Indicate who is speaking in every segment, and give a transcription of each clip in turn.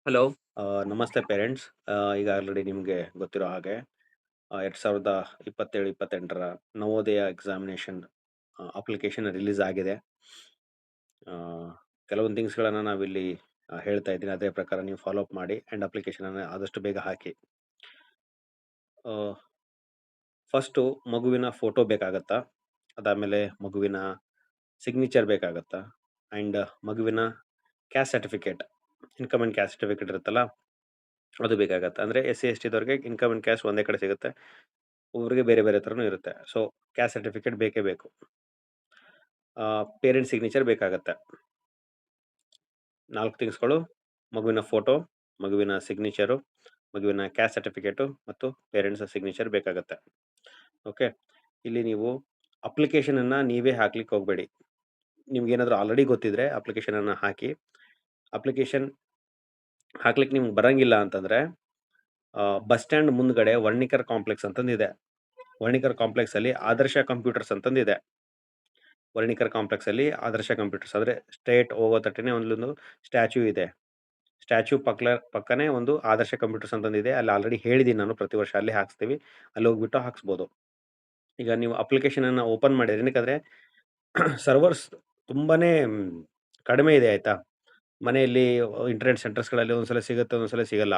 Speaker 1: Hello. ನಮಸ್ತೆ parents. ಈಗ already ನಿಮಗೆ ಗೊತ್ತಿರೋ ಹಾಗೆ 2027-28ರ ನವೋದಯ ಎಕ್ಸಾಮಿನೇಷನ್ ಅಪ್ಲಿಕೇಶನ್ ರಿಲೀಸ್ ಆಗಿದೆ. ಆ, ಕೆಲವೊಂದು ಥಿಂಗ್ಸ್ಗಳನ್ನು ನಾವಿಲ್ಲಿ ಹೇಳ್ತಾ ಇದ್ದೀನಿ, ಅದೇ ಪ್ರಕಾರ ನೀವು ಫಾಲೋ ಅಪ್ ಮಾಡಿ ಆ್ಯಂಡ್ ಅಪ್ಲಿಕೇಶನನ್ನು ಆದಷ್ಟು ಬೇಗ ಹಾಕಿ. ಫಸ್ಟು ಮಗುವಿನ ಫೋಟೋ ಬೇಕಾಗತ್ತಾ, ಅದಾದಮೇಲೆ ಮಗುವಿನ ಸಿಗ್ನೇಚರ್ ಬೇಕಾಗತ್ತಾ, ಆ್ಯಂಡ್ ಮಗುವಿನ caste certificate, income and caste certificate ಇರುತ್ತಲ್ಲ ಅದು ಬೇಕಾಗತ್ತೆ. ಅಂದರೆ SC ST ದವ್ರಿಗೆ ಇನ್ಕಮ್ ಆ್ಯಂಡ್ ಕ್ಯಾಸ್ಟ್ ಒಂದೇ ಕಡೆ ಸಿಗುತ್ತೆ, ಒಬ್ಬರಿಗೆ ಬೇರೆ ಬೇರೆ ಥರನೂ ಇರುತ್ತೆ. ಸೊ ಕ್ಯಾಸ್ಟ್ ಸರ್ಟಿಫಿಕೇಟ್ ಬೇಕೇ ಬೇಕು. ಪೇರೆಂಟ್ ಸಿಗ್ನೇಚರ್ ಬೇಕಾಗತ್ತೆ. 4 ಥಿಂಗ್ಸ್ಗಳು: ಮಗುವಿನ ಫೋಟೋ, ಮಗುವಿನ ಸಿಗ್ನೇಚರು, ಮಗುವಿನ ಕ್ಯಾಸ್ಟ್ ಸರ್ಟಿಫಿಕೇಟು ಮತ್ತು ಪೇರೆಂಟ್ಸ್ ಸಿಗ್ನೇಚರ್ ಬೇಕಾಗತ್ತೆ. ಓಕೆ, ಇಲ್ಲಿ ನೀವು ಅಪ್ಲಿಕೇಶನನ್ನು ನೀವೇ ಹಾಕ್ಲಿಕ್ಕೆ ಹೋಗಬೇಡಿ. ನಿಮ್ಗೇನಾದರೂ ಆಲ್ರೆಡಿ ಗೊತ್ತಿದ್ರೆ ಅಪ್ಲಿಕೇಶನನ್ನು ಹಾಕಿ. ಅಪ್ಲಿಕೇಶನ್ ಹಾಕ್ಲಿಕ್ಕೆ ನಿಮ್ಗೆ ಬರಂಗಿಲ್ಲ ಅಂತಂದರೆ ಬಸ್ ಸ್ಟ್ಯಾಂಡ್ ಮುಂದ್ಗಡೆ ವರ್ಣಿಕರ್ ಕಾಂಪ್ಲೆಕ್ಸ್ ಅಂತಂದಿದೆ. ವರ್ಣಿಕರ್ ಕಾಂಪ್ಲೆಕ್ಸಲ್ಲಿ ಆದರ್ಶ ಕಂಪ್ಯೂಟರ್ಸ್ ಅಂತಂದಿದೆ. ವರ್ಣಿಕರ್ ಕಾಂಪ್ಲೆಕ್ಸಲ್ಲಿ ಆದರ್ಶ ಕಂಪ್ಯೂಟರ್ಸ್ ಅಂದರೆ ಸ್ಟ್ರೇಟ್ ಹೋಗೋ ತಟ್ಟನೆ ಒಂದೊಂದು ಸ್ಟ್ಯಾಚ್ಯೂ ಇದೆ. ಸ್ಟ್ಯಾಚ್ಯೂ ಪಕ್ಕನೇ ಒಂದು ಆದರ್ಶ ಕಂಪ್ಯೂಟರ್ಸ್ ಅಂತಂದಿದೆ. ಅಲ್ಲಿ ಆಲ್ರೆಡಿ ಹೇಳಿದ್ದೀನಿ ನಾನು, ಪ್ರತಿ ವರ್ಷ ಅಲ್ಲಿ ಹಾಕ್ಸ್ತೀವಿ, ಅಲ್ಲಿ ಹೋಗ್ಬಿಟ್ಟು ಹಾಕ್ಸ್ಬೋದು. ಈಗ ನೀವು ಅಪ್ಲಿಕೇಶನನ್ನು ಓಪನ್ ಮಾಡಿದ್ರೆ, ಏನಕ್ಕಂದರೆ ಸರ್ವರ್ಸ್ ತುಂಬಾ ಕಡಿಮೆ ಇದೆ ಆಯಿತಾ. ಮನೆಯಲ್ಲಿ ಇಂಟರ್ನೆಟ್ ಸೆಂಟರ್ಸ್ಗಳಲ್ಲಿ ಒಂದ್ಸಲ ಸಿಗುತ್ತೆ, ಒಂದೊಂದ್ಸಲ ಸಿಗಲ್ಲ.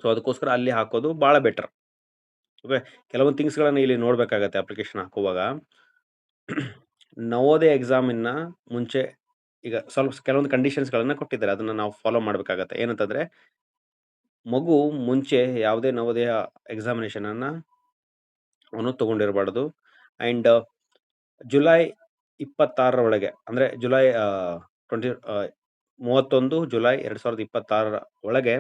Speaker 1: ಸೊ ಅದಕ್ಕೋಸ್ಕರ ಅಲ್ಲಿ ಹಾಕೋದು ಭಾಳ ಬೆಟರ್. ಓಕೆ, ಕೆಲವೊಂದು ಥಿಂಗ್ಸ್ಗಳನ್ನು ಇಲ್ಲಿ ನೋಡಬೇಕಾಗತ್ತೆ ಅಪ್ಲಿಕೇಶನ್ ಹಾಕುವಾಗ. ನವೋದಯ ಎಕ್ಸಾಮಿನ ಮುಂಚೆ ಈಗ ಸ್ವಲ್ಪ ಕೆಲವೊಂದು ಕಂಡೀಷನ್ಸ್ಗಳನ್ನು ಕೊಟ್ಟಿದ್ದಾರೆ, ಅದನ್ನು ನಾವು ಫಾಲೋ ಮಾಡಬೇಕಾಗತ್ತೆ. ಏನಂತಂದರೆ, ಮಗು ಮುಂಚೆ ಯಾವುದೇ ನವೋದಯ ಎಕ್ಸಾಮಿನೇಷನನ್ನು ಅವನು ತೊಗೊಂಡಿರಬಾರ್ದು. ಆ್ಯಂಡ್ ಜುಲೈ 26ರ ಒಳಗೆ, ಅಂದರೆ ಜುಲೈ 31 ಜುಲೈ 2026ರ ಒಳಗೆ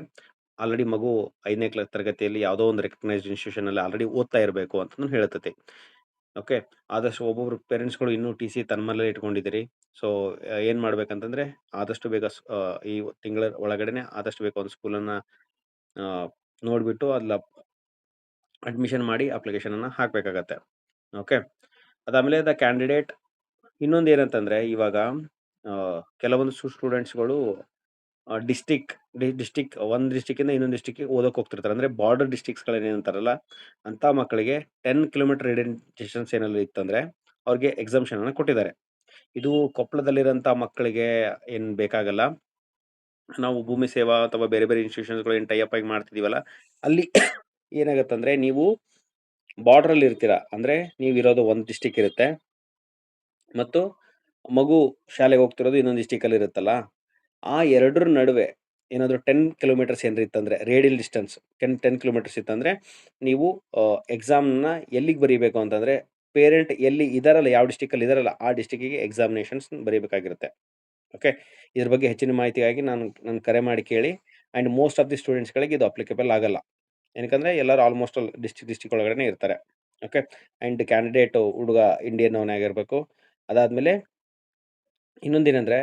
Speaker 1: ಆಲ್ರೆಡಿ ಮಗು 5ನೇ ತರಗತಿಯಲ್ಲಿ ಯಾವುದೋ ಒಂದು ರೆಕಗ್ನೈಸ್ಡ್ ಇನ್ಸ್ಟಿಟ್ಯೂಷನಲ್ಲಿ ಆಲ್ರೆಡಿ ಓದ್ತಾ ಇರಬೇಕು ಅಂತಂದು ಹೇಳ್ತೈತಿ. ಓಕೆ, ಆದಷ್ಟು ಒಬ್ಬೊಬ್ರು ಪೇರೆಂಟ್ಸ್ಗಳು ಇನ್ನೂ TC ತಮ್ಮಲ್ಲೇ ಇಟ್ಕೊಂಡಿದ್ದೀರಿ. ಸೊ ಏನು ಮಾಡ್ಬೇಕಂತಂದರೆ, ಆದಷ್ಟು ಬೇಗ ಈ ತಿಂಗಳ ಒಳಗಡೆನೆ ಆದಷ್ಟು ಬೇಗ ಒಂದು ಸ್ಕೂಲನ್ನು ನೋಡಿಬಿಟ್ಟು ಅಲ್ಲಿ ಅಡ್ಮಿಷನ್ ಮಾಡಿ ಅಪ್ಲಿಕೇಶನನ್ನು ಹಾಕಬೇಕಾಗತ್ತೆ. ಓಕೆ, ಅದಾದಮೇಲೆ ದ ಕ್ಯಾಂಡಿಡೇಟ್ ಇನ್ನೊಂದು ಏನಂತಂದರೆ, ಇವಾಗ ಕೆಲವೊಂದು ಸ್ಟೂಡೆಂಟ್ಸ್ಗಳು ಒಂದು ಡಿಸ್ಟಿಕ್ಕಿಂದ ಇನ್ನೊಂದು ಡಿಸ್ಟಿಕ್ಕಿಗೆ ಓದೋಕೆ ಹೋಗ್ತಿರ್ತಾರೆ. ಅಂದರೆ ಬಾರ್ಡರ್ ಡಿಸ್ಟಿಕ್ಸ್ಗಳೇನಂತಾರಲ್ಲ, ಅಂಥ ಮಕ್ಕಳಿಗೆ 10 ಕಿಲೋಮೀಟರ್ ರೇಡಿಯನ್ ಡಿಸ್ಟೆನ್ಸ್ ಏನಾದ್ರು ಇತ್ತಂದರೆ ಅವ್ರಿಗೆ ಎಕ್ಸಂಪ್ಷನನ್ನು ಕೊಟ್ಟಿದ್ದಾರೆ. ಇದು ಕೊಪ್ಪಳದಲ್ಲಿರೋಂಥ ಮಕ್ಕಳಿಗೆ ಏನು ಬೇಕಾಗಲ್ಲ. ನಾವು ಭೂಮಿ ಸೇವಾ ಅಥವಾ ಬೇರೆ ಬೇರೆ ಇನ್ಸ್ಟಿಟ್ಯೂಷನ್ಸ್ಗಳು ಏನು ಟೈ ಅಪ್ ಆಗಿ ಮಾಡ್ತಿದ್ದೀವಲ್ಲ, ಅಲ್ಲಿ ಏನಾಗುತ್ತಂದರೆ, ನೀವು ಬಾರ್ಡ್ರಲ್ಲಿ ಇರ್ತೀರ. ಅಂದರೆ ನೀವಿರೋದು ಒಂದು ಡಿಸ್ಟಿಕ್ ಇರುತ್ತೆ ಮತ್ತು ಮಗು ಶಾಲೆಗೆ ಹೋಗ್ತಿರೋದು ಇನ್ನೊಂದು ಡಿಸ್ಟಿಕಲ್ಲಿ ಇರುತ್ತಲ್ಲ, ಆ ಎರಡರ ನಡುವೆ ಏನಾದರೂ 10 ಕಿಲೋಮೀಟರ್ಸ್ ಏನಾರು ಇತ್ತಂದರೆ, ರೇಡಿಯಲ್ ಡಿಸ್ಟೆನ್ಸ್ 10 ಕಿಲೋಮೀಟರ್ಸ್ ಇತ್ತಂದರೆ, ನೀವು ಎಕ್ಸಾಮ್ನ ಎಲ್ಲಿಗೆ ಬರೀಬೇಕು ಅಂತಂದರೆ, ಪೇರೆಂಟ್ ಎಲ್ಲಿ ಇದಾರಲ್ಲ, ಯಾವ ಡಿಸ್ಟಿಕಲ್ಲಿ ಇದಾರಲ್ಲ ಆ ಡಿಸ್ಟಿಕ್ಕಿಗೆ ಎಕ್ಸಾಮಿನೇಷನ್ಸ್ ಬರೀಬೇಕಾಗಿರುತ್ತೆ. ಓಕೆ, ಇದ್ರ ಬಗ್ಗೆ ಹೆಚ್ಚಿನ ಮಾಹಿತಿಗಾಗಿ ನಾನು ಕರೆ ಮಾಡಿ ಕೇಳಿ. ಆ್ಯಂಡ್ ಮೋಸ್ಟ್ ಆಫ್ ದಿ ಸ್ಟೂಡೆಂಟ್ಸ್ಗಳಿಗೆ ಇದು ಅಪ್ಲಿಕೇಬಲ್ ಆಗಲ್ಲ. ಏನಕ್ಕಂದರೆ ಎಲ್ಲರೂ ಆಲ್ಮೋಸ್ಟ್ ಆಲ್ ಡಿಸ್ಟಿಕ್ ಒಳಗಡೆ ಇರ್ತಾರೆ. ಓಕೆ, ಆ್ಯಂಡ್ ಕ್ಯಾಂಡಿಡೇಟು ಹುಡುಗ ಇಂಡಿಯನ್ ಅವನೇ ಆಗಿರಬೇಕು. ಅದಾದಮೇಲೆ ಇನ್ನೊಂದೇನೆಂದರೆ,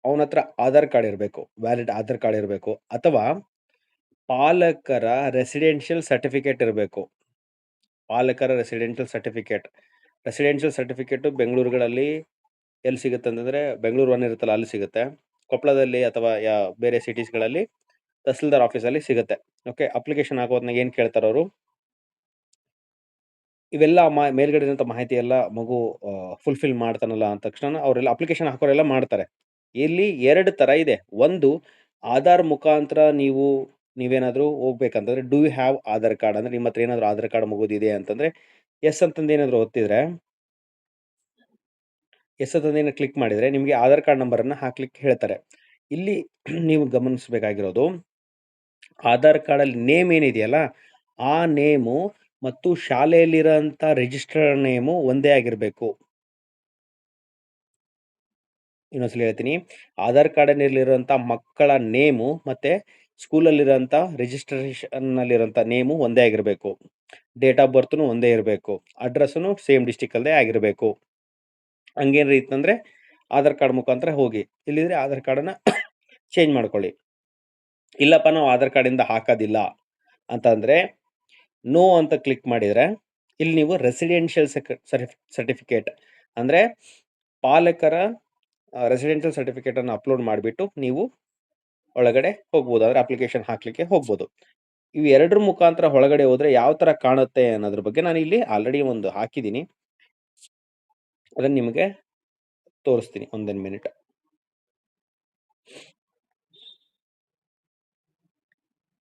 Speaker 1: ಅವನ ಹತ್ರ ಆಧಾರ್ ಕಾರ್ಡ್ ಇರಬೇಕು, ವ್ಯಾಲಿಡ್ ಆಧಾರ್ ಕಾರ್ಡ್ ಇರಬೇಕು, ಅಥವಾ ಪಾಲಕರ ರೆಸಿಡೆನ್ಷಿಯಲ್ ಸರ್ಟಿಫಿಕೇಟ್ ಇರಬೇಕು. ಪಾಲಕರ ರೆಸಿಡೆನ್ಷಿಯಲ್ ಸರ್ಟಿಫಿಕೇಟು ಬೆಂಗಳೂರುಗಳಲ್ಲಿ ಎಲ್ಲಿ ಸಿಗುತ್ತೆ ಅಂತಂದರೆ, ಬೆಂಗಳೂರು 1 ಇರುತ್ತಲ್ಲ ಅಲ್ಲಿ ಸಿಗುತ್ತೆ. ಕೊಪ್ಪಳದಲ್ಲಿ ಅಥವಾ ಬೇರೆ ಸಿಟೀಸ್ಗಳಲ್ಲಿ ತಹಸೀಲ್ದಾರ್ ಆಫೀಸಲ್ಲಿ ಸಿಗುತ್ತೆ. ಓಕೆ, ಅಪ್ಲಿಕೇಶನ್ ಹಾಕೋದ್ನಾಗ ಏನು ಕೇಳ್ತಾರೆ ಅವರು, ಇವೆಲ್ಲ ಮೇಲ್ಗಡೆ ಇರೋಂಥ ಮಾಹಿತಿ ಎಲ್ಲ ಮಗು ಫುಲ್ಫಿಲ್ ಮಾಡ್ತಾನಲ್ಲ ಅಂದ ತಕ್ಷಣ ಅವರೆಲ್ಲ ಅಪ್ಲಿಕೇಶನ್ ಹಾಕೋರೆಲ್ಲ ಮಾಡ್ತಾರೆ. ಇಲ್ಲಿ 2 ಥರ ಇದೆ. ಒಂದು, ಆಧಾರ್ ಮುಖಾಂತರ ನೀವೇನಾದರೂ ಹೋಗ್ಬೇಕಂತಂದರೆ, do you have Aadhaar card ಅಂದರೆ ನಿಮ್ಮ ಹತ್ರ ಏನಾದರೂ ಆಧಾರ್ ಕಾರ್ಡ್ ಮಗುದಿದೆ ಅಂತಂದರೆ, ಎಸ್ ಅಂತಂದು ಏನಾದರೂ ಒತ್ತಿದ್ರೆ, ಎಸ್ ಅಂತಂದೇನು ಕ್ಲಿಕ್ ಮಾಡಿದರೆ ನಿಮಗೆ ಆಧಾರ್ ಕಾರ್ಡ್ ನಂಬರನ್ನು ಹಾಕ್ಲಿಕ್ಕೆ ಹೇಳ್ತಾರೆ. ಇಲ್ಲಿ ನೀವು ಗಮನಿಸಬೇಕಾಗಿರೋದು, ಆಧಾರ್ ಕಾರ್ಡಲ್ಲಿ ನೇಮ್ ಏನಿದೆಯಲ್ಲ, ಆ ನೇಮು ಮತ್ತು ಶಾಲೆಯಲ್ಲಿರೋಂಥ ರಿಜಿಸ್ಟರ್ಡ್ ನೇಮು ಒಂದೇ ಆಗಿರಬೇಕು. ಇನ್ನೊಂದ್ಸಲ ಹೇಳ್ತೀನಿ, ಆಧಾರ್ ಕಾರ್ಡಲ್ಲಿರೋಂಥ ಮಕ್ಕಳ ನೇಮು ಮತ್ತು ಸ್ಕೂಲಲ್ಲಿರೋಂಥ ರಿಜಿಸ್ಟ್ರೇಷನ್ನಲ್ಲಿರೋಂಥ ನೇಮು ಒಂದೇ ಆಗಿರಬೇಕು. ಡೇಟ್ ಆಫ್ ಬರ್ತ್ನು ಒಂದೇ ಇರಬೇಕು. ಅಡ್ರೆಸ್ಸೂ ಸೇಮ್ ಡಿಸ್ಟಿಕ್ಕಲ್ಲೇ ಆಗಿರಬೇಕು. ಹಂಗೇನಾರು ಇತ್ತಂದರೆ ಆಧಾರ್ ಕಾರ್ಡ್ ಮುಖಾಂತರ ಹೋಗಿ, ಇಲ್ಲಿದ್ರೆ ಆಧಾರ್ ಕಾರ್ಡನ್ನು ಚೇಂಜ್ ಮಾಡ್ಕೊಳ್ಳಿ. ಇಲ್ಲಪ್ಪ ನಾವು ಆಧಾರ್ ಕಾರ್ಡಿಂದ ಹಾಕೋದಿಲ್ಲ ಅಂತಂದರೆ, ನೋ ಅಂತ ಕ್ಲಿಕ್ ಮಾಡಿದರೆ, ಇಲ್ಲಿ ನೀವು ರೆಸಿಡೆನ್ಷಿಯಲ್ ಸರ್ಟಿಫಿಕೇಟ್ ಅಂದರೆ ಪಾಲಕರ ರೆಸಿಡೆನ್ಷಿಯಲ್ ಸರ್ಟಿಫಿಕೇಟನ್ನು ಅಪ್ಲೋಡ್ ಮಾಡಿಬಿಟ್ಟು ನೀವು ಒಳಗಡೆ ಹೋಗ್ಬೋದು. ಅಂದ್ರೆ ಅಪ್ಲಿಕೇಶನ್ ಹಾಕ್ಲಿಕ್ಕೆ ಹೋಗ್ಬೋದು. ಇವು ಎರಡರ ಮುಖಾಂತರ ಒಳಗಡೆ ಹೋದ್ರೆ ಯಾವ ತರ ಕಾಣುತ್ತೆ ಅನ್ನೋದ್ರ ಬಗ್ಗೆ ನಾನು ಇಲ್ಲಿ ಆಲ್ರೆಡಿ ಒಂದು ಹಾಕಿದ್ದೀನಿ. ಅದನ್ನ ನಿಮಗೆ ತೋರಿಸ್ತೀನಿ ಒಂದೊಂದು ಮಿನಿಟ್.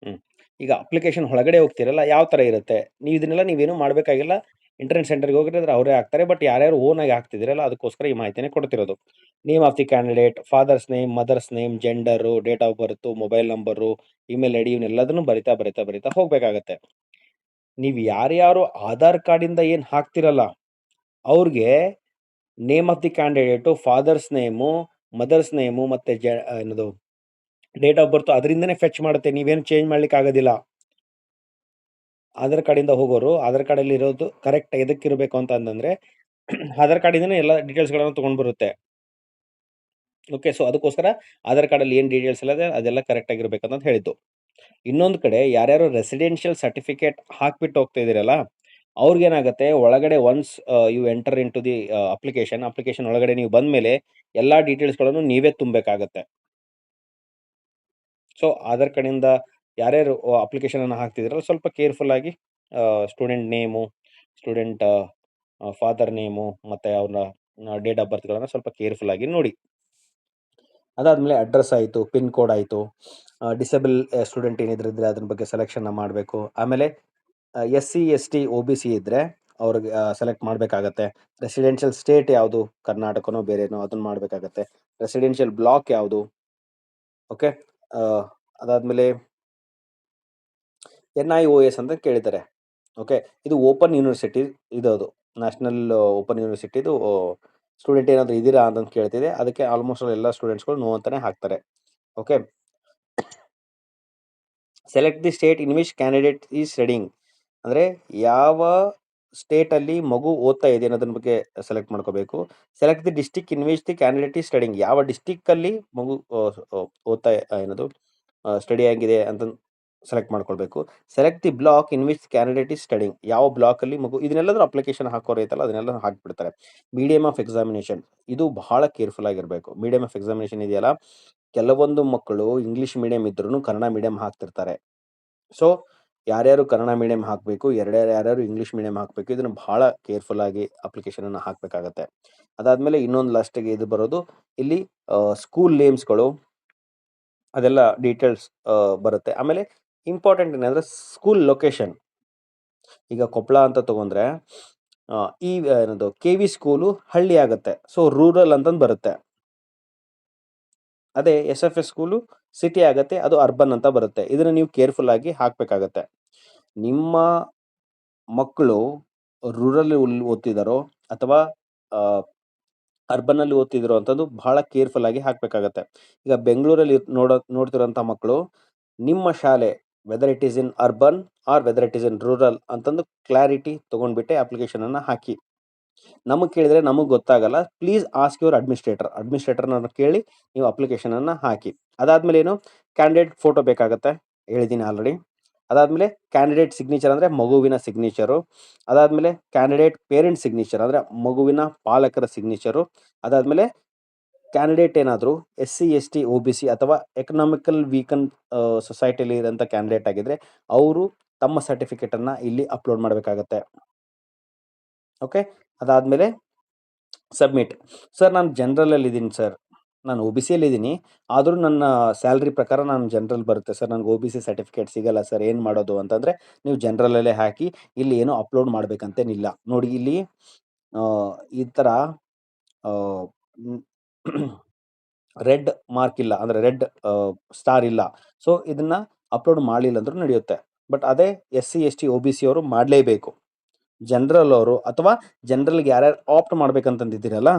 Speaker 1: ಹ್ಮ್. ಈಗ ಅಪ್ಲಿಕೇಶನ್ ಒಳಗಡೆ ಹೋಗ್ತಿರಲ್ಲ, ಯಾವ ತರ ಇರುತ್ತೆ? ನೀವು ಇದನ್ನೆಲ್ಲ ನೀವೇನು ಮಾಡ್ಬೇಕಾಗಿಲ್ಲ. ಇಂಟರ್ನೆಟ್ ಸೆಂಟರ್‌ಗೆ ಹೋಗಿದ್ರೆ ಅವರೇ ಹಾಕ್ತಾರೆ. ಬಟ್ ಯಾರ್ಯಾರು ಓನ್ ಆಗಿ ಹಾಕ್ತಿದ್ದೀರಲ್ಲ ಅದಕ್ಕೋಸ್ಕರ ಈ ಮಾಹಿತಿನ ಕೊಡ್ತಿರೋದು. Name of the candidate, father's name, mother's name, gender, date of birth, mobile number, email ID ಇವನ್ನೆಲ್ಲದನ್ನು ಬರಿತಾ ಹೋಗ್ಬೇಕಾಗತ್ತೆ. ನೀವು ಯಾರ್ಯಾರು ಆಧಾರ್ ಕಾರ್ಡಿಂದ ಏನ್ ಹಾಕ್ತಿರಲ್ಲ, ಅವ್ರಿಗೆ name of the candidate, father's name, mother's name ಮತ್ತೆ ಏನದು ಡೇಟ್ ಆಫ್ ಬರ್ತ್ ಅದರಿಂದನೇ ಫೆಚ್ ಮಾಡುತ್ತೆ. ನೀವೇನು ಚೇಂಜ್ ಮಾಡ್ಲಿಕ್ಕೆ ಆಗೋದಿಲ್ಲ. ಆಧಾರ್ ಕಾರ್ಡಿಂದ ಹೋಗೋರು ಆಧಾರ್ ಕಾರ್ಡಲ್ಲಿ ಇರೋದು ಕರೆಕ್ಟ್ ಎದಕ್ಕಿರಬೇಕು ಅಂತಂದ್ರೆ ಆಧಾರ್ ಕಾರ್ಡಿಂದನೇ ಎಲ್ಲ ಡೀಟೇಲ್ಸ್‌ಗಳನ್ನು ತಗೊಂಡು ಬರುತ್ತೆ. ಓಕೆ. ಸೊ, ಅದಕ್ಕೋಸ್ಕರ ಆಧಾರ್ ಕಾರ್ಡಲ್ಲಿ ಏನು ಡೀಟೇಲ್ಸ್ ಎಲ್ಲ ಇದೆ ಅದೆಲ್ಲ ಕರೆಕ್ಟ್ ಆಗಿರ್ಬೇಕಂತ ಹೇಳಿದ್ದು. ಇನ್ನೊಂದು ಕಡೆ ಯಾರ್ಯಾರು ರೆಸಿಡೆನ್ಷಿಯಲ್ ಸರ್ಟಿಫಿಕೇಟ್ ಹಾಕ್ಬಿಟ್ಟು ಹೋಗ್ತಾ ಇದೀರಲ್ಲ, ಅವ್ರಿಗೇನಾಗತ್ತೆ ಒಳಗಡೆ once you enter into the application ಒಳಗಡೆ ನೀವು ಬಂದ್ಮೇಲೆ ಎಲ್ಲಾ ಡೀಟೇಲ್ಸ್‌ಗಳನ್ನು ನೀವೇ ತುಂಬಬೇಕಾಗತ್ತೆ. ಸೊ, ಆಧಾರ್ ಕಾರ್ಡಿಂದ ಯಾರ್ಯಾರು ಅಪ್ಲಿಕೇಶನ್ ಅನ್ನ ಹಾಕ್ತಿದ್ದೀರಲ್ಲ ಸ್ವಲ್ಪ ಕೇರ್‌ಫುಲ್ ಆಗಿ student name, student father name ಮತ್ತೆ ಅವ್ರ ಡೇಟ್ ಆಫ್ ಬರ್ತ್‌ಗಳನ್ನ ಸ್ವಲ್ಪ ಕೇರ್‌ಫುಲ್ ಆಗಿ ನೋಡಿ. ಅದಾದ್ಮೇಲೆ ಅಡ್ರೆಸ್ ಆಯಿತು, ಪಿನ್ ಕೋಡ್ ಆಯಿತು, ಡಿಸೇಬಲ್ ಸ್ಟೂಡೆಂಟ್ ಏನಿದ್ರೆ ಅದ್ರ ಬಗ್ಗೆ ಸೆಲೆಕ್ಷನ್‌ನ ಮಾಡಬೇಕು. ಆಮೇಲೆ ಎಸ್-ಸಿ, ಎಸ್-ಟಿ, ಒ-ಬಿ-ಸಿ ಇದ್ರೆ ಅವ್ರಿಗೆ ಸೆಲೆಕ್ಟ್ ಮಾಡಬೇಕಾಗತ್ತೆ. ರೆಸಿಡೆನ್ಷಿಯಲ್ ಸ್ಟೇಟ್ ಯಾವುದು? ಕರ್ನಾಟಕನೋ ಬೇರೆನೋ ಅದನ್ನ ಮಾಡಬೇಕಾಗತ್ತೆ. ರೆಸಿಡೆನ್ಷಿಯಲ್ ಬ್ಲಾಕ್ ಯಾವುದು? ಓಕೆ. ಅದಾದ್ಮೇಲೆ NIOS ಅಂತ ಕೇಳಿದ್ದಾರೆ. ಓಕೆ. ಇದು ಓಪನ್ ಯೂನಿವರ್ಸಿಟಿ ಇದದು. ನ್ಯಾಷನಲ್ ಓಪನ್ ಯೂನಿವರ್ಸಿಟಿದು ಸ್ಟೂಡೆಂಟ್ ಏನಾದ್ರು ಇದ್ದೀರಾ ಅಂತ ಕೇಳ್ತಿದೆ. ಅದಕ್ಕೆ ಆಲ್ಮೋಸ್ಟ್ ಎಲ್ಲ ಸ್ಟೂಡೆಂಟ್ಸ್‌ಗಳು ನೋ ಅಂತಾನೆ ಹಾಕ್ತಾರೆ. Okay. Select the state in which candidate is studying. ಅಂದ್ರೆ ಯಾವ ಸ್ಟೇಟಲ್ಲಿ ಮಗು ಓದ್ತಾ ಇದೆ ಅನ್ನೋದ್ರ ಬಗ್ಗೆ ಸೆಲೆಕ್ಟ್ ಮಾಡ್ಕೋಬೇಕು. Select the district in which the candidate is studying. ಯಾವ ಡಿಸ್ಟ್ರಿಕ್ಟಲ್ಲಿ ಮಗು ಓದ್ತಾ ಏನದು ಸ್ಟಡಿ ಆಗಿದೆ ಅಂತ ಸೆಲೆಕ್ಟ್ ಮಾಡ್ಕೊಳ್ಬೇಕು. Select the block in which candidate is studying. ಯಾವ ಬ್ಲಾಕಲ್ಲಿ ಮಗು ಇದನ್ನೆಲ್ಲರೂ ಅಪ್ಲಿಕೇಶನ್ ಹಾಕೋರು ಐತಲ್ಲ ಅದನ್ನೆಲ್ಲ ಹಾಕ್ಬಿಡ್ತಾರೆ. ಮೀಡಿಯಮ್ ಆಫ್ ಎಕ್ಸಾಮಿನೇಷನ್ ಇದು ಬಹಳ ಕೇರ್‌ಫುಲ್ ಆಗಿರಬೇಕು. ಮೀಡಿಯಮ್ ಆಫ್ ಎಕ್ಸಾಮಿನೇಷನ್ ಇದೆಯಲ್ಲ, ಕೆಲವೊಂದು ಮಕ್ಕಳು ಇಂಗ್ಲಿಷ್ ಮೀಡಿಯಂ ಇದ್ರೂನು ಕನ್ನಡ ಮೀಡಿಯಂ ಹಾಕ್ತಿರ್ತಾರೆ. ಸೊ, ಯಾರ್ಯಾರು ಕನ್ನಡ ಮೀಡಿಯಂ ಹಾಕಬೇಕು, ಯಾರ್ಯಾರು ಇಂಗ್ಲಿಷ್ ಮೀಡಿಯಂ ಹಾಕಬೇಕು ಇದನ್ನ ಬಹಳ ಕೇರ್‌ಫುಲ್ ಆಗಿ ಅಪ್ಲಿಕೇಶನ್ ಅನ್ನ ಹಾಕಬೇಕಾಗತ್ತೆ. ಅದಾದ್ಮೇಲೆ ಇನ್ನೊಂದು ಲಾಸ್ಟಿಗೆ ಇದು ಬರೋದು ಇಲ್ಲಿ ಸ್ಕೂಲ್ ನೇಮ್ಸ್‌ಗಳು ಅದೆಲ್ಲ ಡೀಟೇಲ್ಸ್ ಬರುತ್ತೆ. ಆಮೇಲೆ ಇಂಪಾರ್ಟೆಂಟ್ ಏನಂದ್ರೆ ಸ್ಕೂಲ್ ಲೊಕೇಶನ್. ಈಗ ಕೊಪ್ಪಳ ಅಂತ ತಗೊಂಡ್ರೆ ಈ ಏನದು ಕೆ.ವಿ. ಸ್ಕೂಲು ಹಳ್ಳಿ ಆಗತ್ತೆ. ಸೊ, ರೂರಲ್ ಅಂತಂದು ಬರುತ್ತೆ. ಅದೇ ಎಸ್-ಎಫ್-ಎಸ್ ಸ್ಕೂಲು ಸಿಟಿ ಆಗತ್ತೆ. ಅದು ಅರ್ಬನ್ ಅಂತ ಬರುತ್ತೆ. ಇದನ್ನ ನೀವು ಕೇರ್‌ಫುಲ್ ಆಗಿ ಹಾಕಬೇಕಾಗತ್ತೆ. ನಿಮ್ಮ ಮಕ್ಕಳು ರೂರಲ್ ಓದ್ತಿದಾರೋ ಅಥವಾ ಅ, ಅರ್ಬನ್ ಅಲ್ಲಿ ಓದ್ತಿದಾರೋ ಅಂತದ್ದು ಬಹಳ ಕೇರ್‌ಫುಲ್ ಆಗಿ ಹಾಕಬೇಕಾಗತ್ತೆ. ಈಗ ಬೆಂಗಳೂರಲ್ಲಿ ನೋಡ್ತಿರೋಂಥ ಮಕ್ಕಳು ನಿಮ್ಮ ಶಾಲೆ whether it is in urban or whether it is in rural ಅಂತಂದು ಕ್ಲಾರಿಟಿ ತಗೊಂಡ್ಬಿಟ್ಟೆ ಅಪ್ಲಿಕೇಶನ್ ಅನ್ನ ಹಾಕಿ. ನಮಗೆ ಕೇಳಿದ್ರೆ ನಮಗೆ ಗೊತ್ತಾಗಲ್ಲ. ಪ್ಲೀಸ್ ಆಸ್ಕ್ ಯುವರ್ ಅಡ್ಮಿನಿಸ್ಟ್ರೇಟರ್‌ನವ್ರನ್ನ ಕೇಳಿ ನೀವು ಅಪ್ಲಿಕೇಶನ್ ಅನ್ನ ಹಾಕಿ. ಅದಾದ್ಮೇಲೆ ಏನು ಕ್ಯಾಂಡಿಡೇಟ್ ಫೋಟೋ ಬೇಕಾಗತ್ತೆ. ಹೇಳಿದ್ದೀನಿ ಆಲ್ರೆಡಿ. ಅದಾದ್ಮೇಲೆ ಕ್ಯಾಂಡಿಡೇಟ್ ಸಿಗ್ನೇಚರ್ ಅಂದ್ರೆ ಮಗುವಿನ ಸಿಗ್ನೇಚರು. ಅದಾದ್ಮೇಲೆ ಕ್ಯಾಂಡಿಡೇಟ್ ಪೇರೆಂಟ್ ಸಿಗ್ನೇಚರ್ ಅಂದ್ರೆ ಮಗುವಿನ ಪಾಲಕರ ಸಿಗ್ನೇಚರು. ಅದಾದ್ಮೇಲೆ ಕ್ಯಾಂಡಿಡೇಟ್ ಏನಾದ್ರು ಎಸ್-ಸಿ, ಎಸ್-ಟಿ, ಒ-ಬಿ-ಸಿ ಅಥವಾ ಎಕನಾಮಿಕಲ್ ವೀಕನ್ ಸೊಸೈಟಿಯಲ್ಲಿ ಇರೋಂಥ ಕ್ಯಾಂಡಿಡೇಟ್ ಆಗಿದ್ರೆ ಅವರು ತಮ್ಮ ಸರ್ಟಿಫಿಕೇಟ್ ಅನ್ನ ಇಲ್ಲಿ ಅಪ್ಲೋಡ್ ಮಾಡಬೇಕಾಗತ್ತೆ. ಓಕೆ. ಅದಾದ್ಮೇಲೆ ಸಬ್ಮಿಟ್. ಸರ್ ನಾನು ಜನರಲಲ್ಲಿ ಇದ್ದೀನಿ ಸರ್. ನಾನು ಒ-ಬಿ-ಸಿಯಲ್ಲಿ ಇದ್ದೀನಿ. ಆದ್ರೂ ನನ್ನ ಸ್ಯಾಲರಿ ಪ್ರಕಾರ ನಾನು ಜನರಲ್ ಬರುತ್ತೆ ಸರ್. ನನಗೆ ಒ-ಬಿ-ಸಿ ಸರ್ಟಿಫಿಕೇಟ್ ಸಿಗಲ್ಲ ಸರ್. ಏನು ಮಾಡೋದು ಅಂತಂದ್ರೆ ನೀವು ಜನರಲಲ್ಲೇ ಹಾಕಿ. ಇಲ್ಲಿ ಏನು ಅಪ್ಲೋಡ್ ಮಾಡ್ಬೇಕಂತೇನಿಲ್ಲ. ನೋಡಿ ಇಲ್ಲಿ ಈ ಥರ ಮ್ ರೆಡ್ ಮಾರ್ಕ್ ಇಲ್ಲ. ಅಂದ್ರೆ ರೆಡ್ ಸ್ಟಾರ್ ಇಲ್ಲ. ಸೊ, ಇದನ್ನ ಅಪ್ಲೋಡ್ ಮಾಡ್ಲಿಲ್ಲ ಅಂದ್ರೂ ನಡೆಯುತ್ತೆ. ಬಟ್ ಅದೇ ಎಸ್-ಸಿ, ಎಸ್-ಟಿ, ಒ-ಬಿ-ಸಿ ಅವರು ಮಾಡಲೇಬೇಕು. ಜನರಲ್ ಅವರು ಅಥವಾ ಜನರಲ್‌ಗೆ ಯಾರ್ಯಾರು ಆಪ್ಟ್ ಮಾಡ್ಬೇಕಂತಂದಿದ್ದೀರಲ್ಲ,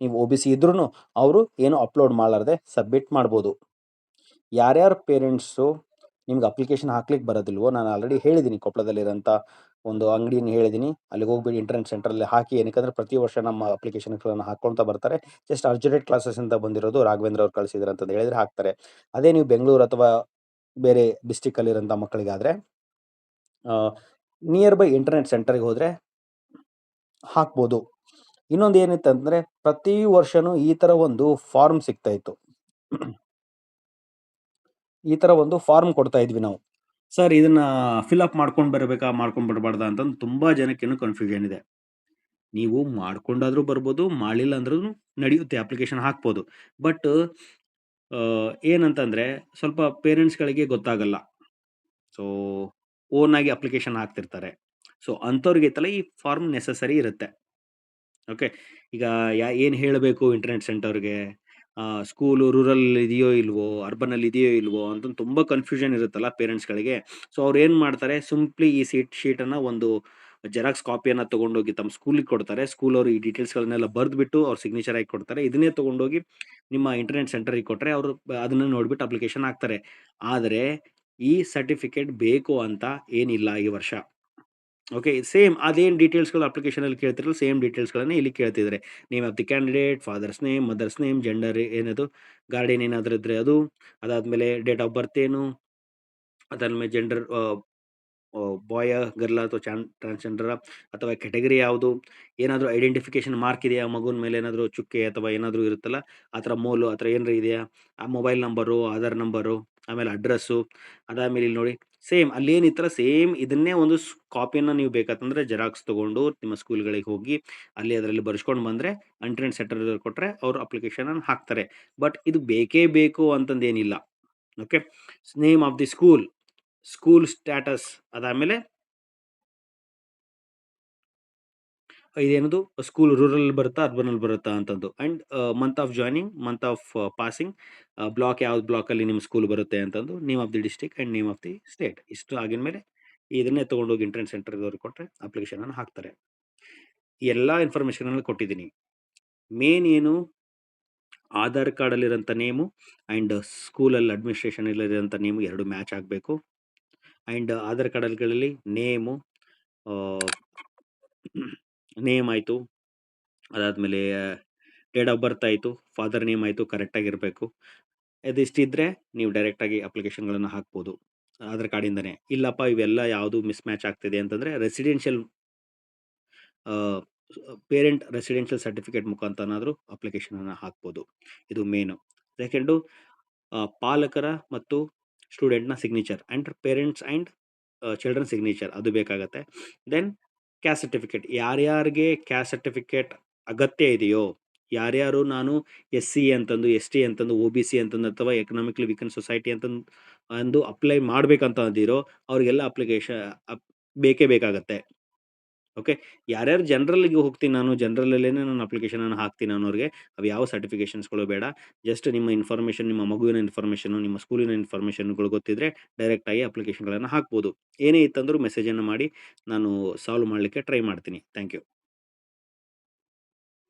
Speaker 1: ನೀವು ಒ-ಬಿ-ಸಿ ಇದ್ರೂನು ಅವರು ಏನು ಅಪ್ಲೋಡ್ ಮಾಡಲಾರ್ದೆ ಸಬ್ಮಿಟ್ ಮಾಡ್ಬೋದು. ಯಾರ್ಯಾರ ಪೇರೆಂಟ್ಸು ನಿಮ್ಗೆ ಅಪ್ಲಿಕೇಶನ್ ಹಾಕ್ಲಿಕ್ಕೆ ಬರೋದಿಲ್ವೋ, ನಾನು ಆಲ್ರೆಡಿ ಹೇಳಿದ್ದೀನಿ ಕೊಪ್ಪಳದಲ್ಲಿರೋಂಥ ಒಂದು ಅಂಗಡಿನ ಹೇಳಿದ್ದೀನಿ. ಅಲ್ಲಿಗೆ ಹೋಗ್ಬಿಟ್ಟು ಇಂಟರ್ನೆಟ್ ಸೆಂಟರಲ್ಲಿ ಹಾಕಿ. ಏನಕ್ಕಂದ್ರೆ ಪ್ರತಿ ವರ್ಷ ನಮ್ಮ ಅಪ್ಲಿಕೇಶನ್‌ಗಳನ್ನ ಹಾಕ್ಕೊಳ್ತಾ ಬರ್ತಾರೆ. ಜಸ್ಟ್ ಅರ್ಜೆಂಟೆಡ್ ಕ್ಲಾಸಸ್ಸಿಂದ ಬಂದಿರೋದು ರಾಘವೇಂದ್ರ ಅವ್ರು ಕಳಿಸಿದ್ರು ಅಂತಂದು ಹೇಳಿದ್ರೆ ಹಾಕ್ತಾರೆ. ಅದೇ ನೀವು ಬೆಂಗಳೂರು ಅಥವಾ ಬೇರೆ ಡಿಸ್ಟ್ರಿಕ್ಟಲ್ಲಿರೋಂಥ ಮಕ್ಕಳಿಗಾದ್ರೆ ನಿಯರ್ ಬೈ ಇಂಟರ್ನೆಟ್ ಸೆಂಟರ್‌ಗೆ ಹೋದ್ರೆ ಹಾಕ್ಬೋದು. ಇನ್ನೊಂದು ಏನಿತ್ತಂದ್ರೆ ಪ್ರತಿ ವರ್ಷನೂ ಈ ಥರ ಒಂದು ಫಾರ್ಮ್ ಸಿಗ್ತಾ ಇತ್ತು. ಈ ಥರ ಒಂದು ಫಾರ್ಮ್ ಕೊಡ್ತಾ ಇದ್ವಿ ನಾವು. ಸರ್ ಇದನ್ನ ಫಿಲ್ ಅಪ್ ಮಾಡ್ಕೊಂಡು ಬರಬೇಕಾ? ಮಾಡ್ಕೊಂಡು ಬರಬಾರ್ದಾ? ಅಂತಂದು ತುಂಬಾ ಜನಕ್ಕೆ ಇನ್ನೂ ಕನ್‌ಫ್ಯೂಷನ್ ಇದೆ. ನೀವು ಮಾಡ್ಕೊಂಡಾದ್ರೂ ಬರ್ಬೋದು, ಮಾಡ್ಲಿಲ್ಲ ಅಂದ್ರೂನು ನಡೆಯುತ್ತೆ ಅಪ್ಲಿಕೇಶನ್ ಹಾಕ್ಬೋದು. ಬಟ್ ಏನಂತಂದ್ರೆ ಸ್ವಲ್ಪ ಪೇರೆಂಟ್ಸ್‌ಗಳಿಗೆ ಗೊತ್ತಾಗಲ್ಲ. ಸೊ, ಓನ್ ಆಗಿ ಅಪ್ಲಿಕೇಶನ್ ಹಾಕ್ತಿರ್ತಾರೆ. ಸೊ, ಅಂಥವ್ರಿಗೆ ಈ ಫಾರ್ಮ್ ನೆಸೆಸರಿ ಇರುತ್ತೆ. ಓಕೆ. ಈಗ ಏನ್ ಹೇಳಬೇಕು ಇಂಟರ್ನೆಟ್ ಸೆಂಟರ್‌ಗೆ? ಸ್ಕೂಲು ರೂರಲ್ ಇದೆಯೋ ಇಲ್ವೋ? ಅರ್ಬನ್ನಲ್ಲಿ ಇದೆಯೋ ಇಲ್ವೋ? ಅಂತಂದು ತುಂಬಾ ಕನ್‌ಫ್ಯೂಷನ್ ಇರುತ್ತಲ್ಲ ಪೇರೆಂಟ್ಸ್‌ಗಳಿಗೆ. ಸೊ, ಅವ್ರೇನ್ ಮಾಡ್ತಾರೆ ಸಿಂಪ್ಲಿ ಈ ಶೀಟನ್ನ ಒಂದು ಜೆರಾಕ್ಸ್ ಕಾಪಿಯನ್ನ ತಗೊಂಡೋಗಿ ತಮ್ಮ ಸ್ಕೂಲಿಗೆ ಕೊಡ್ತಾರೆ. ಸ್ಕೂಲವ್ರು ಈ ಡೀಟೇಲ್ಸ್‌ಗಳನ್ನೆಲ್ಲ ಬರ್ದ್ಬಿಟ್ಟು ಅವ್ರು ಸಿಗ್ನೇಚರ್ ಹಾಕಿ ಕೊಡ್ತಾರೆ. ಇದನ್ನೇ ತಗೊಂಡೋಗಿ ನಿಮ್ಮ ಇಂಟರ್ನೆಟ್ ಸೆಂಟರ್‌ಗೆ ಕೊಟ್ರೆ ಅವರು ಅದನ್ನ ನೋಡ್ಬಿಟ್ಟು ಅಪ್ಲಿಕೇಶನ್ ಹಾಕ್ತಾರೆ. ಆದರೆ ಈ ಸರ್ಟಿಫಿಕೇಟ್ ಬೇಕು ಅಂತ ಏನಿಲ್ಲ ಈ ವರ್ಷ. ಓಕೆ. ಸೇಮ್ ಅದೇನ್ ಡೀಟೇಲ್ಸ್‌ಗಳು ಅಪ್ಲಿಕೇಶನಲ್ಲಿ ಕೇಳ್ತಿರಲ್ಲ ಸೇಮ್ ಡೀಟೇಲ್ಸ್‌ಗಳನ್ನೇ ಇಲ್ಲಿ ಕೇಳ್ತಿದ್ದಾರೆ. Name of the candidate, father's name, mother's name, gender ಏನದು ಗಾರ್ಡಿಯನ್ ಏನಾದ್ರು ಇದ್ರೆ ಅದು, ಅದಾದ್ಮೇಲೆ ಡೇಟ್ ಆಫ್ ಬರ್ತ್ ಏನು, ಅದಾದ್ಮೇಲೆ ಜೆಂಡರ್ ಬಾಯ, ಗರ್ಲಾ ಅಥವಾ ಟ್ರಾನ್ಸ್‌ಜೆಂಡರಾ ಅಥವಾ ಕ್ಯಾಟಗರಿ ಯಾವುದು? ಏನಾದ್ರು ಐಡೆಂಟಿಫಿಕೇಷನ್ ಮಾರ್ಕ್ ಇದೆಯಾ ಮಗುವಿನ ಮೇಲೆ ಏನಾದ್ರು ಚುಕ್ಕೆ ಅಥವಾ ಏನಾದ್ರು ಇರುತ್ತಲ್ಲ, ಆ ಥರ ಮೋಲು ಆ ಥರ ಏನ್ರ ಇದೆಯಾ? ಆ ಮೊಬೈಲ್ ನಂಬರು, ಆಧಾರ್ ನಂಬರು, ಆಮೇಲೆ ಅಡ್ರೆಸ್ಸು, ಅದಾದ್ಮೇಲೆ ಇಲ್ಲಿ ನೋಡಿ ಸೇಮ್ ಅಲ್ಲೇನಿತ್ತಲ್ಲ ಸೇಮ್ ಇದನ್ನೇ ಒಂದು ಕಾಪಿಯನ್ನ ನೀವು ಬೇಕಂತಂದ್ರೆ ಜೆರಾಕ್ಸ್ ತಗೊಂಡು ನಿಮ್ಮ ಸ್ಕೂಲ್‌ಗಳಿಗೆ ಹೋಗಿ ಅಲ್ಲಿ ಅದರಲ್ಲಿ ಬರೆಸ್ಕೊಂಡು ಬಂದ್ರೆ ಇಂಟರ್ನೆಟ್ ಸೆಂಟರ್‌ಗೆ ಕೊಟ್ರೆ ಅವರು ಅಪ್ಲಿಕೇಶನ್ ಹಾಕ್ತಾರೆ. ಬಟ್ ಇದು ಬೇಕೇ ಬೇಕು ಅಂತಂದೇನಿಲ್ಲ. Okay. Name of the school, school status ಅದಾದ್ಮೇಲೆ ಇದೇನದು ಸ್ಕೂಲ್ ರೂರಲ್ ಬರುತ್ತಾ? ಅರ್ಬನ್ನಲ್ಲಿ ಬರುತ್ತಾ ಅಂತದ್ದು. And month of joining, month of passing, block ಯಾವ್ದು ಬ್ಲಾಕಲ್ಲಿ ನಿಮ್ಮ ಸ್ಕೂಲ್ ಬರುತ್ತೆ ಅಂತಂದು, name of the district and name of the state. ಇಷ್ಟು ಆಗಿದ್ಮೇಲೆ ಇದನ್ನೇ ತಗೊಂಡೋಗಿ ಇಂಟರ್ನೆಟ್ ಸೆಂಟರ್‌ದವ್ರಿಗೆ ಕೊಟ್ರೆ ಅಪ್ಲಿಕೇಶನ್ ಅನ್ನು ಹಾಕ್ತಾರೆ. ಈ ಎಲ್ಲಾ ಇನ್ಫಾರ್ಮೇಷನ್ ಕೊಟ್ಟಿದ್ದೀನಿ. ಮೇನ್ ಏನು ಆಧಾರ್ ಕಾರ್ಡಲ್ಲಿರೋಂಥ ನೇಮು ಅಂಡ್ ಸ್ಕೂಲಲ್ಲಿ ಅಡ್ಮಿನಿಸ್ಟ್ರೇಷನ್ ಅಲ್ಲಿರೋಂಥ ನೇಮು 2 ಮ್ಯಾಚ್ ಆಗಬೇಕು. ಅಂಡ್ ಆಧಾರ್ ಕಾರ್ಡ್‌ಗಳಲ್ಲಿ ನೇಮು, ಆಹ್, ನೇಮ್ ಆಯ್ತು. ಅದಾದ್ಮೇಲೆ ಡೇಟ್ ಆಫ್ ಬರ್ತ್ ಆಯ್ತು, ಫಾದರ್ ನೇಮ್ ಆಯ್ತು ಕರೆಕ್ಟಾಗಿರಬೇಕು. ಇದಿಷ್ಟಿದ್ರೆ ನೀವು ಡೈರೆಕ್ಟಾಗಿ ಅಪ್ಲಿಕೇಶನ್‌ಗಳನ್ನ ಹಾಕ್ಬೋದು. ಆಧಾರ್ ಕಾರ್ಡಿಂದನೇ. ಇಲ್ಲಪ್ಪ ಇವೆಲ್ಲ ಯಾವುದು ಮಿಸ್ ಮ್ಯಾಚ್ ಆಗ್ತಿದೆ ಅಂತಂದ್ರೆ residential ah, parent residential certificate ಮುಖಾಂತರನಾದ್ರೂ ಅಪ್ಲಿಕೇಶನನ್ನ ಹಾಕ್ಬೋದು. ಇದು ಮೇನು. ಸೆಕೆಂಡು ಪಾಲಕರ ಮತ್ತು ಸ್ಟೂಡೆಂಟ್‌ನ signature and parents and children signature ಅದು ಬೇಕಾಗತ್ತೆ. ದೆನ್ ಕ್ಯಾಸ್ಟ್ ಸರ್ಟಿಫಿಕೇಟ್ ಯಾರ್ಯಾರಿಗೆ ಕ್ಯಾಸ್ಟ್ ಸರ್ಟಿಫಿಕೇಟ್ ಅಗತ್ಯ ಇದೆಯೋ, ಯಾರ್ಯಾರು ನಾನು ಎಸ್-ಸಿ ಅಂತಂದು, ಎಸ್-ಟಿ ಅಂತಂದು, ಒ-ಬಿ-ಸಿ ಅಂತಂದು ಅಥವಾ ಎಕನಾಮಿಕಲಿ ವೀಕನ್ ಸೊಸೈಟಿ ಅಂದು ಅಪ್ಲೈ ಮಾಡ್ಬೇಕಂತ ಅಂದಿರೋ ಅವ್ರಿಗೆಲ್ಲ ಬೇಕೇ ಬೇಕಾಗತ್ತೆ. ಓಕೆ. ಯಾರ್ಯಾರು ಜನರಲ್‌ಗೆ ಹೋಗ್ತೀನಿ ನಾನು, ಜನರಲಲ್ಲೇನೆ ನಾನು ಅಪ್ಲಿಕೇಶನನ್ನ ಹಾಕ್ತೀನಿ ಅನ್ನೋರಿಗೆ ಅವು ಯಾವ ಸರ್ಟಿಫಿಕೇಷನ್ಸ್‌ಗಳು ಬೇಡ. ಜಸ್ಟ್ ನಿಮ್ಮ ಇನ್ಫಾರ್ಮೇಷನ್, ನಿಮ್ಮ ಮಗುವಿನ ಇನ್ಫಾರ್ಮೇಷನು, ನಿಮ್ಮ ಸ್ಕೂಲಿನ ಇನ್ಫಾರ್ಮೇಷನ್‌ಗಳು ಗೊತ್ತಿದ್ರೆ ಡೈರೆಕ್ಟಾಗಿ ಅಪ್ಲಿಕೇಶನ್‌ಗಳನ್ನ ಹಾಕ್ಬೋದು. ಏನೇ ಇತ್ತಂದ್ರೂ ಮೆಸೇಜನ್ನ ಮಾಡಿ ನಾನು ಸಾಲ್ವ್ ಮಾಡಲಿಕ್ಕೆ ಟ್ರೈ ಮಾಡ್ತೀನಿ. Thank you.